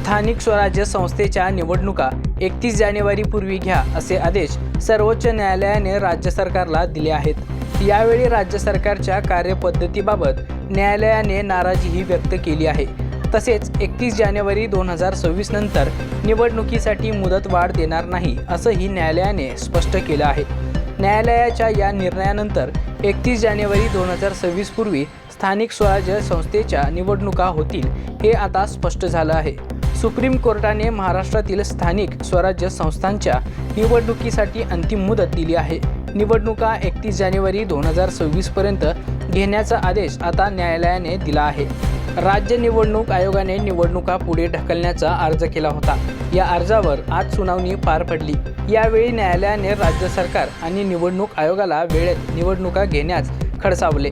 स्थानिक स्वराज्य संस्थेच्या निवडणुका 31 जानेवारीपूर्वी घ्या असे आदेश सर्वोच्च न्यायालयाने राज्य सरकारला दिले आहेत। यावेळी राज्य सरकारच्या कार्यपद्धतीबाबत न्यायालयाने नाराजीही व्यक्त केली आहे। तसेच 31 जानेवारी 2026 नंतर निवडणुकीसाठी मुदतवाढ देणार नाही असंही न्यायालयाने स्पष्ट केलं आहे। न्यायालयाच्या या निर्णयानंतर 31 जानेवारी 2026 पूर्वी स्थानिक स्वराज्य संस्थेच्या निवडणुका होतील हे आता स्पष्ट झालं आहे। सुप्रीम कोर्टाने महाराष्ट्रातील स्थानिक स्वराज्य संस्थांच्या निवडणुकीसाठी अंतिम मुदत दिली आहे। निवडणुका 31 जानेवारी 2026 पर्यंत घेण्याचा आदेश आता न्यायालयाने दिला आहे। राज्य निवडणूक आयोगाने निवडणुका पुढे ढकलण्याचा अर्ज केला होता। या अर्जावर आज सुनावणी पार पडली। यावेळी न्यायालयाने राज्य सरकार आणि निवडणूक आयोगाला वेळेत निवडणुका घेण्यास खडसावले।